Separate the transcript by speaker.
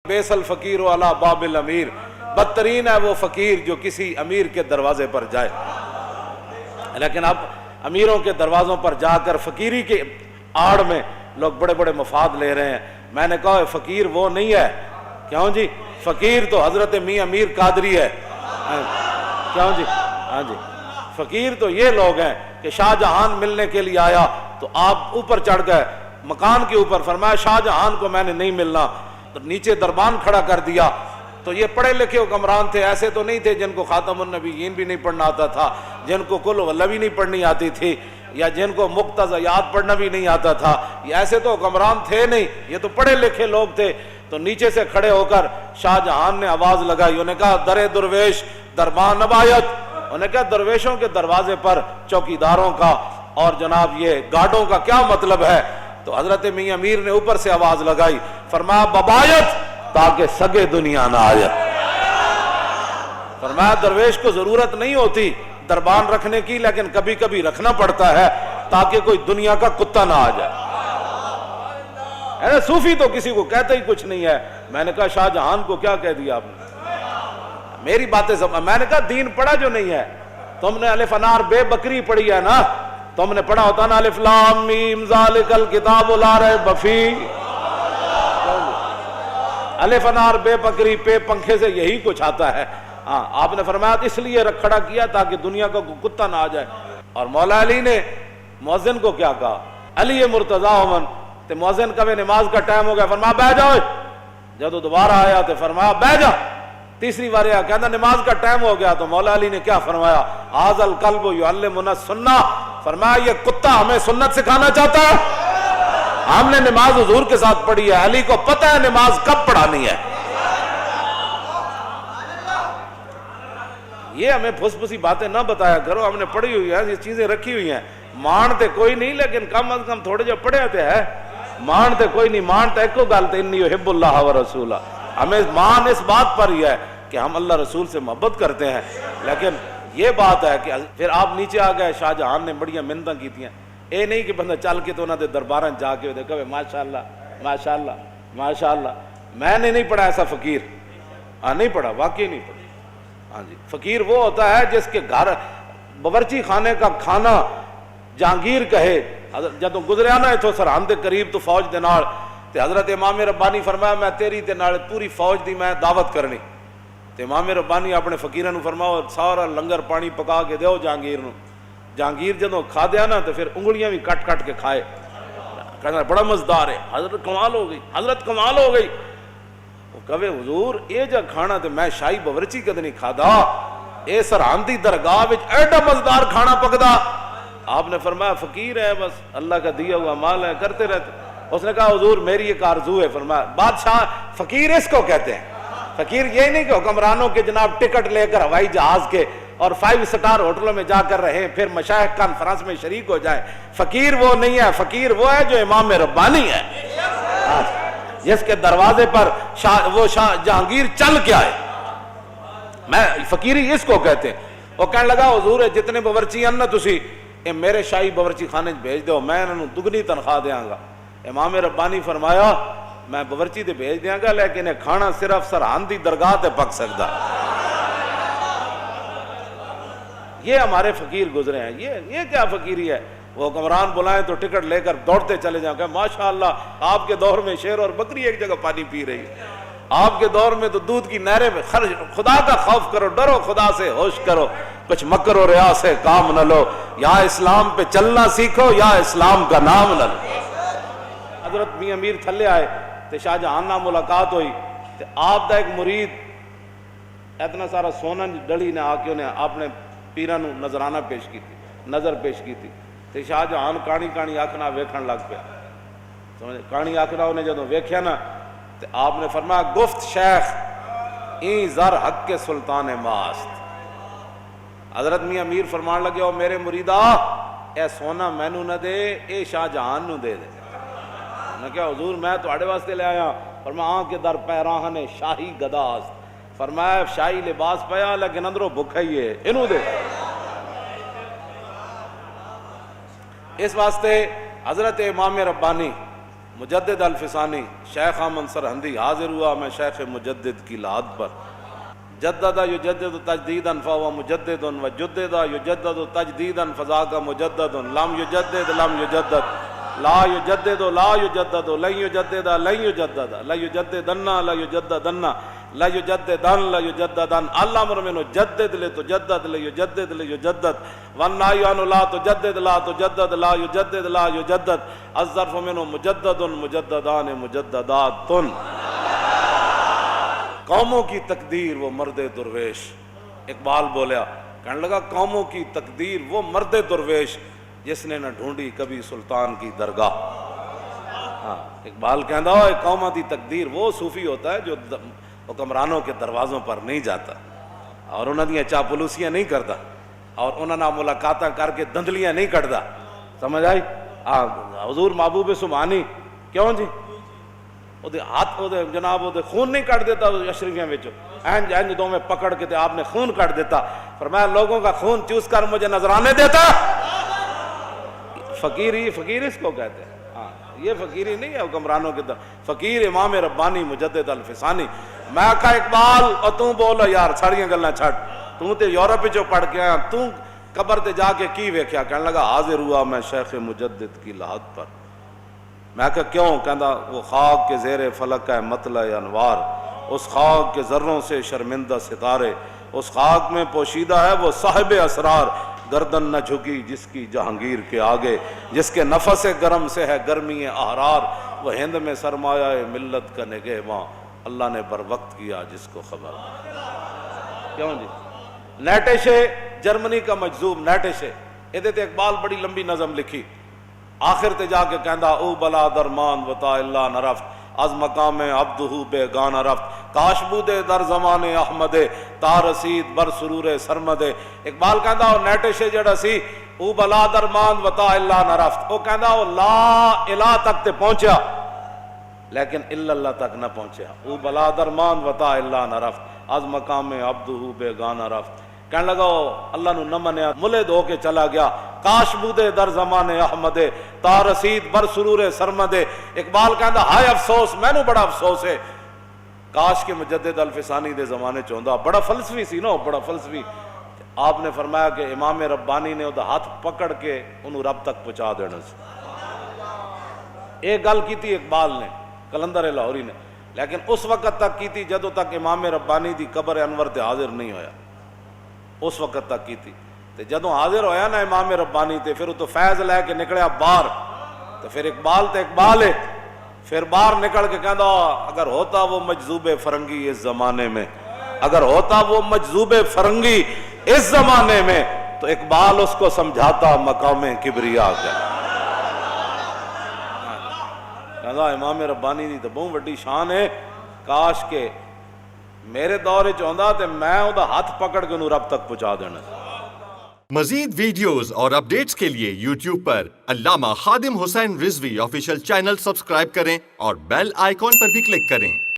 Speaker 1: بیس الفقیر علی باب الامیر، بدترین ہے وہ فقیر جو کسی امیر کے دروازے پر جائے۔ لیکن اب امیروں کے دروازوں پر جا کر فقیری کے آڑ میں لوگ بڑے بڑے مفاد لے رہے ہیں۔ میں نے کہا فقیر وہ نہیں ہے، کیوں جی؟ فقیر تو حضرت میاں امیر قادری ہے، کیوں جی؟ ہاں جی، فقیر تو یہ لوگ ہیں کہ شاہ جہان ملنے کے لیے آیا تو آپ اوپر چڑھ گئے مکان کے اوپر، فرمایا شاہ جہان کو میں نے نہیں ملنا، تو نیچے دربان کھڑا کر دیا۔ تو یہ پڑھے لکھے حکمران تھے، ایسے تو نہیں تھے جن کو خاتم النبیین بھی نہیں پڑھنا آتا تھا، جن کو کل واللہ بھی نہیں پڑھنی آتی تھی، یا جن کو مقتضیات پڑھنا بھی نہیں آتا تھا، یہ ایسے تو حکمران تھے نہیں، یہ تو پڑھے لکھے لوگ تھے۔ تو نیچے سے کھڑے ہو کر شاہ جہان نے آواز لگائی، انہوں نے کہا در درویش دربان نبایت، انہوں نے کہا درویشوں کے دروازے پر چوکیداروں کا اور جناب یہ گارڈوں کا کیا مطلب ہے؟ تو حضرت میاں امیر نے اوپر سے آواز لگائی، فرمایا ببایت تاکہ سگے دنیا نہ آئے۔ فرمایا درویش کو ضرورت نہیں ہوتی دربان رکھنے کی، لیکن کبھی کبھی رکھنا پڑتا ہے تاکہ کوئی دنیا کا کتا نہ آ جائے۔ صوفی تو کسی کو کہتا ہی کچھ نہیں ہے۔ میں نے کہا شاہ جہان کو کیا کہہ دیا آپ نے؟ میری باتیں میں نے کہا دین پڑھا جو نہیں ہے، تم نے الف انار بے بکری پڑھی ہے نا، تم نے پڑھا ہوتا نا الف لام میم ذالک الکتاب لا ریب فیہ، الف انار بے بکری پہ پنکھے سے یہی کچھ آتا ہے۔ ہاں آپ نے فرمایا اس لیے کھڑا کیا تاکہ دنیا کا کتا نہ آ جائے۔ اور مولا علی نے مؤذن کو کیا کہا؟ علی مرتضیٰ من تے مؤذن کا نماز کا ٹائم ہو گیا، فرمایا بیٹھ جاؤ۔ جب دوبارہ آیا تو فرمایا بیٹھ جا۔ تیسری بار آیا کہتا نماز کا ٹائم ہو گیا، تو مولا علی نے کیا فرمایا؟ ھذا الکلب یعلمنا السنہ، فرمایا یہ کتا ہمیں سنت سکھانا چاہتا ہے۔ ہم نے نماز حضور کے ساتھ پڑھی ہے، علی کو پتہ ہے نماز کب پڑھانی ہے۔ یہ ہمیں پھس پھسی باتیں نہ بتایا کرو، ہم نے پڑھی ہوئی ہے، یہ چیزیں رکھی ہوئی ہیں۔ مانتے کوئی نہیں، لیکن کم از کم تھوڑے جو پڑھے ہوتے ہیں، مانتے کوئی نہیں، مانتے ایک کو گالتے انی یحب اللہ و رسولہ۔ ہمیں مان اس بات پر ہی ہے کہ ہم اللہ رسول سے محبت کرتے ہیں، لیکن یہ بات ہے کہ پھر آپ نیچے آ گئے، شاہ جہان نے بڑیاں منتیں کی تھیں، اے نہیں کہ بندہ چل کے تو انہوں نے درباراں جا کے دیکھا ماشاءاللہ ماشاءاللہ ماشاءاللہ۔ میں نے نہیں پڑھا ایسا فقیر، نہیں پڑھا، واقعی نہیں پڑھا۔ ہاں جی، فقیر وہ ہوتا ہے جس کے گھر باورچی خانے کا کھانا جہانگیر کہے۔ جب گزریا نا اتو سرحد دے قریب تو فوج دے نال، تے حضرت امام ربانی فرمایا میں تیری تے نال پوری فوج دی میں دعوت کرنی، تے امام ربانی اپنے فقیراں نو فرماؤ سارا لنگر پانی پکا کے دیو جہانگیر نو۔ جہانگیر جدوں کھا دیا نا تو پھر انگلیاں بھی کٹ کٹ کے کھائے، کہنا بڑا مزدار ہے، حضرت کمال ہو گئی، حضرت کمال ہو گئی۔ وہ کہے حضور اے جا کھانا تے میں شاہی باورچی کدے نہیں کھادا، اے سرحدی درگاہ وچ ایڈا مزدار کھانا پکدا۔ آپ نے فرمایا فقیر ہے، بس اللہ کا دیا ہوا مال ہے، کرتے رہتے۔ اس نے کہا حضور میری ایک آرزو ہے۔ فرمایا بادشاہ فقیر اس کو کہتے ہیں، فقیر یہ نہیں کہ حکمرانوں کے جناب ٹکٹ لے کر ہوائی جہاز کے اور 5 سٹار ہوٹلوں میں جا کر رہے پھر مشائخ کانفرنس میں شریک ہو جائے۔ فقیر وہ نہیں ہے، فقیر وہ ہے جو امام ربانی ہے، جس کے دروازے پر وہ جہانگیر چل کے آئے۔ میں فقیری اس کو کہتے ہیں۔ وہ کہنے لگا حضور جتنے باورچی ہیں نا تسی اے میرے شاہی باورچی خانے بھیج دو، میں انہوں دگنی تنخواہ دیاں گا۔ امام ربانی فرمایا میں باورچی تے بھیج دیاں گا، لیکن یہ کھانا صرف سرحدی درگاہ تے پک سکتا۔ یہ ہمارے فقیر گزرے ہیں۔ یہ کیا فقیری ہے؟ وہ حکمران بلائیں تو ٹکٹ لے کر دوڑتے چلے جاؤں کہ ماشاءاللہ آپ کے دور میں شیر اور بکری ایک جگہ پانی پی رہی ہے، آپ کے دور میں تو دودھ کی نہریں میں خدا کا خوف کرو، ڈرو خدا سے، ہوش کرو، کچھ مکر و ریا سے کام نہ لو، یا اسلام پہ چلنا سیکھو یا اسلام کا نام نہ لو۔ حضرت میاں امیر تھلے آئے تو شاہ جہان نہ ملاقات ہوئی، تو آپ دا ایک مرید اتنا سارا سونا ڈلی نے آ کے انہیں اپنے پیران نظرانہ پیش کی تھی، نظر پیش کی تھی۔ تو شاہ جہان کہانی کہانی آکھنا ویکھن لگ پیا، کہانی آکھنا انہیں جدوں ویکھیا نا تو آپ نے فرمایا گفت شیخ این زر حق کے سلطان ماست۔ حضرت میاں امیر فرمان لگے او میرے مریدہ اے سونا مینو نہ دے، اے شاہ جہان نو دے دے۔ میں کہا حضور میں تواڈے واسطے لے آیا۔ فرمایا آن کے در پیراہن شاہی گداست، فرمایا شاہی لباس پیا لیکن اندروں بھکھا ہی ہے، انہوں دے۔ اس واسطے حضرت امام ربانی مجدد الفسانی شیخ احمد سرہندی حاضر ہوا میں شیخ مجدد کی لحد پر، جدد یجدد تجدیدا فهو مجدد وجدد یجدد تجدیدا فذاک مجدد لم یجدد لم یجدد لا یجدد لا یجدد لن یجدد لن یجدد لا یجددن لا یجددن لا یجددن لا یجددن الامر منه جدد لتجدد لیجدد لیجدد والنهی عنه لا تجدد لا تجدد لا یجدد لا یجدد الظرف منه مجدد مجددان مجددات۔ قوموں کی تقدیر وہ مرد درویش، اقبال بولیا، کہنے لگا قوموں کی تقدیر وہ مرد درویش جس نے نہ ڈھونڈی کبھی سلطان کی درگاہ۔ ہاں اقبال کہندا ہے قوموں کی تقدیر وہ صوفی ہوتا ہے جو حکمرانوں کے دروازوں پر نہیں جاتا اور انہاں دیاں چاپلوسیاں نہیں کرتا اور انہاں نال ملاقاتاں کر کے دندلیاں نہیں کٹدا، سمجھ آئی؟ حضور محبوب سبحانی کیوں جی وہ ہاتھ وہ جناب وہ خون نہیں کٹ دیتا اشرفیاں وچوں، اینج اینج دو میں پکڑ کے تے آپ نے خون کٹ دیتا، فرمایا لوگوں کا خون چوس کر مجھے نذرانے دیتا۔ فقیری، فقیر اس کو کہتے ہیں، ہاں یہ فقیری نہیں ہے حکمرانوں کے در، فقیر امام ربانی مجدد الفسانی۔ میں کہا اقبال اور توں بولو یار ساریاں گلاں چھڈ، توں تے یورپ وچوں پڑھ کے آیا، توں قبر تے جا کے کی ویکھیا؟ کہنے لگا حاضر ہوا میں شیخ مجدد کی لحد پر۔ میں کہا کیوں؟ کہندا وہ خاک کے زیر فلک ہے مطلع انوار، اس خاک کے ذروں سے شرمندہ ستارے، اس خاک میں پوشیدہ ہے وہ صاحب اسرار، گردن نہ جھکی جس کی جہانگیر کے آگے، جس کے نفس گرم سے ہے گرمی احرار، وہ ہند میں سرمایہ ملت کا نگہباں، اللہ نے بر وقت کیا جس کو خبر۔ کیوں جی؟ نیٹشے جرمنی کا مجذوب نیٹشے، ادھے تے اقبال بڑی لمبی نظم لکھی، آخر تے جا کے کہندا او بلا درمان وطا اللہ نرفت از مقام عبدہو بے گانہ رفت، کاش بودے در زمان احمد تا رسید بر سرور سرمد۔ اقبال کہندا او نیٹشے جڑا سی او بلا درمان وطا اللہ نرفت، او کہندا او لا الہ تک تے پہنچیا لیکن الا اللہ تک نہ پہنچیا، او بلا درمان وطا اللہ نرفت از مقام عبدہو بے گانہ رفت۔ کہنے لگا اللہ نو نہ منیا، ملد ہو کے چلا گیا، کاش بودے در زمان احمد تا رسید بر سرور سرمد۔ اقبال کہندا ہائے افسوس، میں نو بڑا افسوس ہے، کاش کے مجدد الفسانی دے زمانے چوندا، بڑا فلسفی سی نا، بڑا فلسفی۔ آپ نے فرمایا کہ امام ربانی نے وہ ہاتھ پکڑ کے انہوں رب تک پہنچا دینا سی۔ ایک گل کی تھی اقبال نے، کلندر لاہوری نے، لیکن اس وقت تک کی تھی جدوں تک امام ربانی دی قبر انور تے حاضر نہیں ہویا، اس وقت تک کی تھی۔ تے جدوں حاضر ہویا نا امام ربانی تے پھر تو فیض لے کے نکلیا باہر، تو پھر اقبال تے اقبال ہے، پھر باہر نکل کے کہندا اگر ہوتا وہ مجذوب فرنگی اس زمانے میں، اگر ہوتا وہ مجذوب فرنگی اس زمانے میں تو اقبال اس کو سمجھاتا مقام کبریا کا۔ کہندا امام ربانی دی تو بہت بڑی شان ہے، کاش کے میرے دور وچ ہوندا تے میں او دا ہاتھ پکڑ کے انہوں رب تک پہنچا دینا۔
Speaker 2: مزید ویڈیوز اور اپڈیٹس کے لیے یوٹیوب پر علامہ Khadim Hussain Rizvi official channel subscribe کریں اور بیل آئیکن پر بھی کلک کریں۔